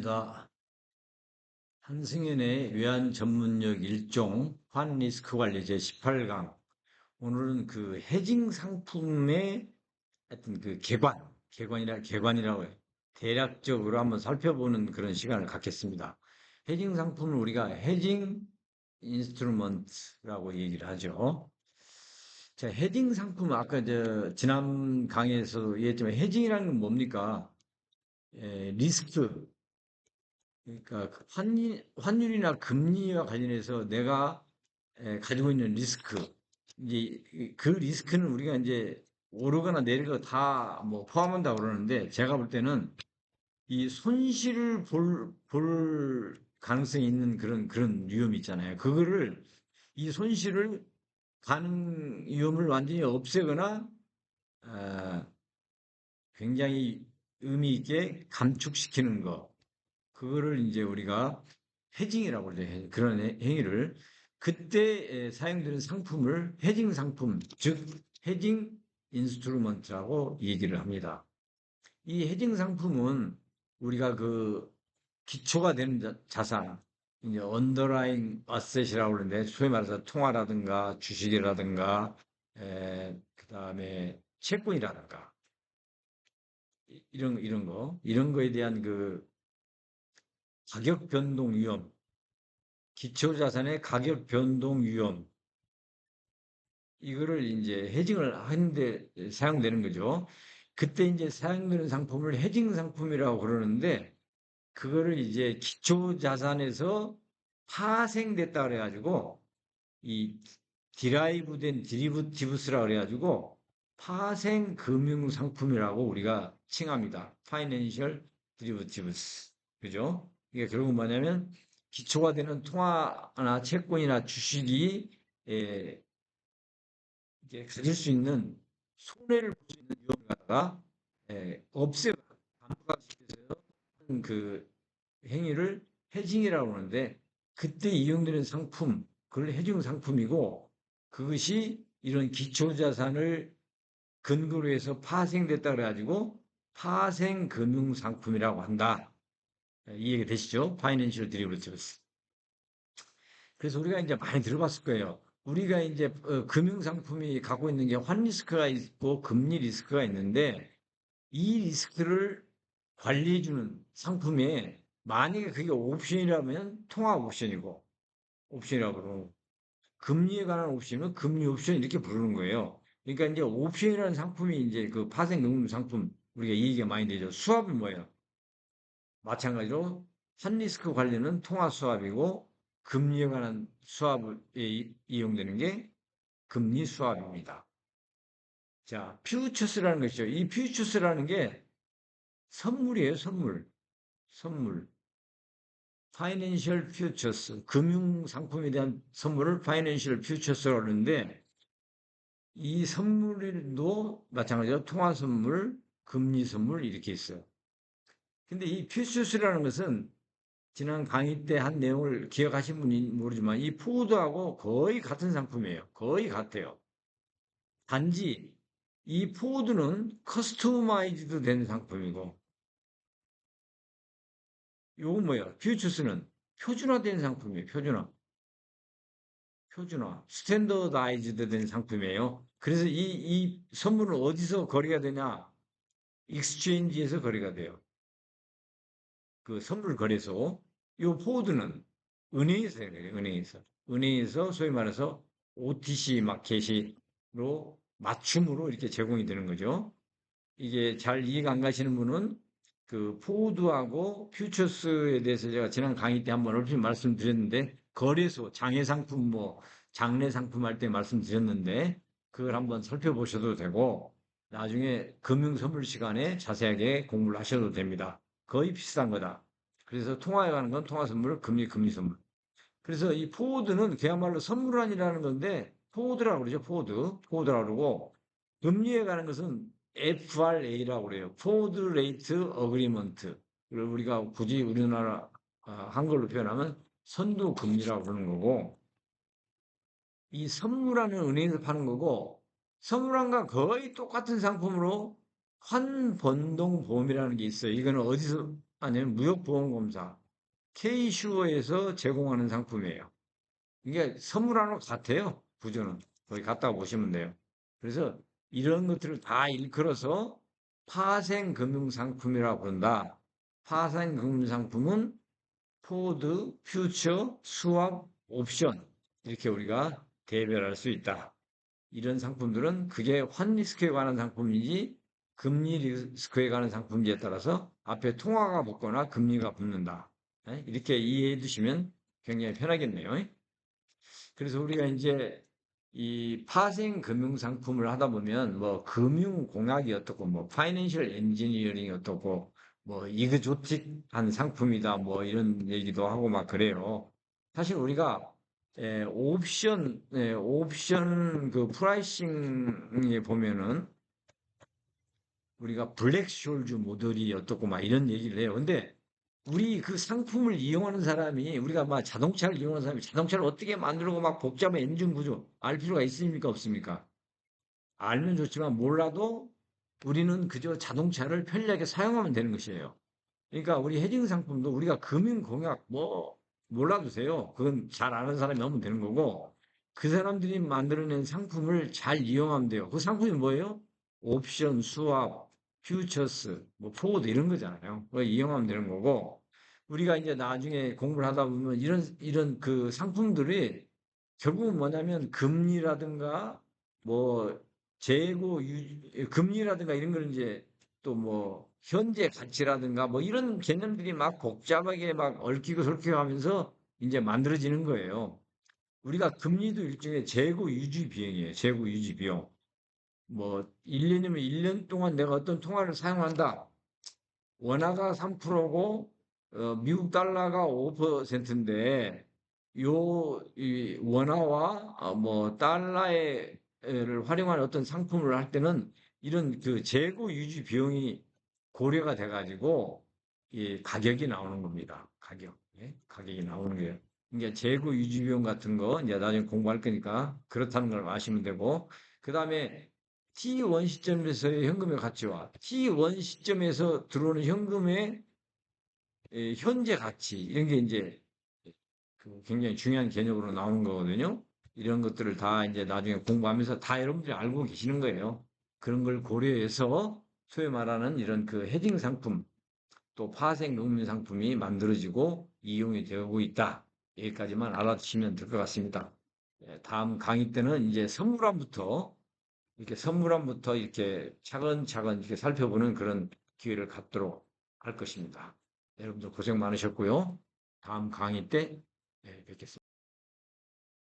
반갑습니다. 한승연의 외환 전문역 1종 환리스크 관리 제 18강. 오늘은 그 해징 상품의 하여튼 그 개관이라고 해요. 대략적으로 한번 살펴보는 그런 시간을 갖겠습니다. 해징 상품을 우리가 해징 인스트루먼트라고 얘기를 하죠. 자, 해징 상품 아까 지난 강의에서 얘기했지만 해징이라는 건 뭡니까? 리스크, 그러니까 그 환율이나 금리와 관련해서 내가 가지고 있는 리스크, 이제 그 리스크는 우리가 이제 오르거나 내리거나 다 뭐 포함한다고 그러는데, 제가 볼 때는 이 손실을 볼 가능성이 있는 그런 위험이 있잖아요. 이 손실을 위험을 완전히 없애거나 아, 굉장히 의미 있게 감축시키는 거. 그거를 이제 우리가 헤징이라고 그러죠. 그런 행위를. 그때 사용되는 상품을 헤징 상품, 즉 헤징 인스트루먼트라고 얘기를 합니다. 이 헤징 상품은 우리가 그 기초가 되는 자산, 이제 언더라잉 어셋이라고 그러는데, 소위 말해서 통화라든가 주식이라든가 그다음에 채권이라든가 이런 거에 대한 그 가격 변동 위험, 기초자산의 가격 변동 위험, 이거를 이제 헤징을 하는데 사용되는 거죠. 그때 이제 사용되는 상품을 헤징 상품이라고 그러는데, 그거를 이제 기초자산에서 파생됐다 그래가지고, 이 디리브티브스라 그래가지고, 파생 금융 상품이라고 우리가 칭합니다. 파이낸셜 디리브티브스. 그죠? 이게 결국 뭐냐면, 기초가 되는 통화나 채권이나 주식이 예, 이제 가질 수 있는 손해를 볼 수 있는 위험을 갖다가 없애고 감가시켜서 하는 그 행위를 해징이라고 하는데, 그때 이용되는 상품, 그걸 해징 상품이고, 그것이 이런 기초자산을 근거로 해서 파생됐다 그래가지고 파생 금융 상품이라고 한다. 이해가 되시죠? Financial Derivatives. 그래서 우리가 이제 많이 들어봤을 거예요. 우리가 이제 금융상품이 갖고 있는 게 환리스크가 있고 금리 리스크가 있는데, 이 리스크를 관리해주는 상품에, 만약에 그게 옵션이라면 통화 옵션이라고 그러고, 금리에 관한 옵션은 금리 옵션 이렇게 부르는 거예요. 그러니까 이제 옵션이라는 상품이 이제 그 파생 금융 상품, 우리가 이 얘기가 많이 되죠. 수압은 뭐예요? 마찬가지로 환리스크 관리는 통화 수압이고, 금리에 관한 수압에 이용되는 게 금리 수압입니다. 자, 퓨처스라는 것이죠. 이 퓨처스라는 게 선물이에요, 선물. 선물. 파이낸셜 퓨처스. 금융 상품에 대한 선물을 파이낸셜 퓨처스라고 하는데, 이 선물도 마찬가지로 통화 선물, 금리 선물 이렇게 있어요. 근데 이 퓨처스라는 것은 지난 강의 때 한 내용을 기억하신 분이 모르지만, 이 포드하고 거의 같은 상품이에요. 거의 같아요. 단지 이 포드는 커스터마이즈드 된 상품이고, 요건 뭐예요? 퓨처스는 표준화된 상품이에요. 스탠더다이즈드 된 상품이에요. 그래서 이 선물은 어디서 거래가 되냐? 익스체인지에서 거래가 돼요. 그 선물 거래소. 요 포드는 은행에서 해요. 은행에서 소위 말해서 OTC 마켓으로 맞춤으로 이렇게 제공이 되는 거죠. 이게 잘 이해가 안 가시는 분은 그 포드하고 퓨처스에 대해서 제가 지난 강의 때 한번 얼핏 말씀드렸는데, 거래소, 장외 상품, 뭐 장내 상품 할 때 말씀드렸는데, 그걸 한번 살펴보셔도 되고, 나중에 금융 선물 시간에 자세하게 공부를 하셔도 됩니다. 거의 비슷한 거다. 그래서 통화에 가는 건 통화 선물, 금리 선물. 그래서 이 포워드는 그야말로 선물환이라는 건데, 포워드라고 그러죠. 포워드라고 그러고, 금리에 가는 것은 FRA라고 그래요. 포워드 레이트 어그리먼트. 그리고 우리가 굳이 우리나라 한글로 표현하면 선도 금리라고 그러는 거고, 이 선물환은 은행에서 파는 거고, 선물환과 거의 똑같은 상품으로 환번동 보험이라는 게 있어요. 이거는 어디서 아니면 무역보험검사, K슈어에서 제공하는 상품이에요. 이게 선물하는 것 같아요. 구조는. 거기 갔다가 보시면 돼요. 그래서 이런 것들을 다 일컬어서 파생금융상품이라고 부른다. 파생금융상품은 포드, 퓨처, 스왑, 옵션 이렇게 우리가 대별할 수 있다. 이런 상품들은 그게 환리스크에 관한 상품인지 금리 리스크에 관한 상품인지에 따라서 앞에 통화가 붙거나 금리가 붙는다. 예? 이렇게 이해해 두시면 굉장히 편하겠네요. 그래서 우리가 이제 이 파생 금융 상품을 하다 보면 뭐 금융 공학이 어떻고 뭐 파이낸셜 엔지니어링이 어떻고 뭐 이그조틱한 상품이다 뭐 이런 얘기도 하고 막 그래요. 사실 우리가 옵션 그 프라이싱에 보면은 우리가 블랙쇼ul드 모델이 어떻고 막 이런 얘기를 해요. 근데 우리 그 상품을 이용하는 사람이 우리가 막 자동차를 이용하는 사람이 자동차를 어떻게 만들고 막 복잡한 엔진 구조 알 필요가 있습니까? 없습니까? 알면 좋지만 몰라도 우리는 그저 자동차를 편리하게 사용하면 되는 것이에요. 그러니까 우리 헤딩 상품도 우리가 금융 공약 뭐 몰라도 돼요. 그건 잘 아는 사람이 하면 되는 거고 그 사람들이 만들어낸 상품을 잘 이용하면 돼요. 그 상품이 뭐예요? 옵션, 수합, 퓨처스, 뭐 포워드 이런 거잖아요. 그거 이용하면 되는 거고 우리가 이제 나중에 공부를 하다 보면 이런 그 상품들이 결국은 뭐냐면 금리라든가 뭐 금리라든가 이런 걸 이제 또 뭐 현재 가치라든가 뭐 이런 개념들이 막 복잡하게 막 얽히고 설키고 하면서 이제 만들어지는 거예요. 우리가 금리도 일종의 재고 유지 비용이에요. 재고 유지 비용. 뭐 1년이면 1년 동안 내가 어떤 통화를 사용한다. 원화가 3%고 미국 달러가 5%인데 이 원화와 뭐 달러를 활용한 어떤 상품을 할 때는 이런 그 재고 유지 비용이 고려가 돼가지고 이 가격이 나오는 겁니다. 가격, 예? 가격이 나오는 거예요. 그러니까 재고 유지 비용 같은 거 이제 나중에 공부할 거니까 그렇다는 걸 아시면 되고 그 다음에 T1 시점에서의 현금의 가치와 T1 시점에서 들어오는 현금의 현재 가치 이런 게 이제 그 굉장히 중요한 개념으로 나오는 거거든요. 이런 것들을 다 이제 나중에 공부하면서 다 여러분들이 알고 계시는 거예요. 그런 걸 고려해서 소위 말하는 이런 그 헤딩 상품 또 파생 농민 상품이 만들어지고 이용이 되고 있다. 여기까지만 알아두시면 될 것 같습니다. 다음 강의 때는 이제 선물함부터 이렇게 차근차근 이렇게 살펴보는 그런 기회를 갖도록 할 것입니다. 여러분들 고생 많으셨고요. 다음 강의 때 뵙겠습니다.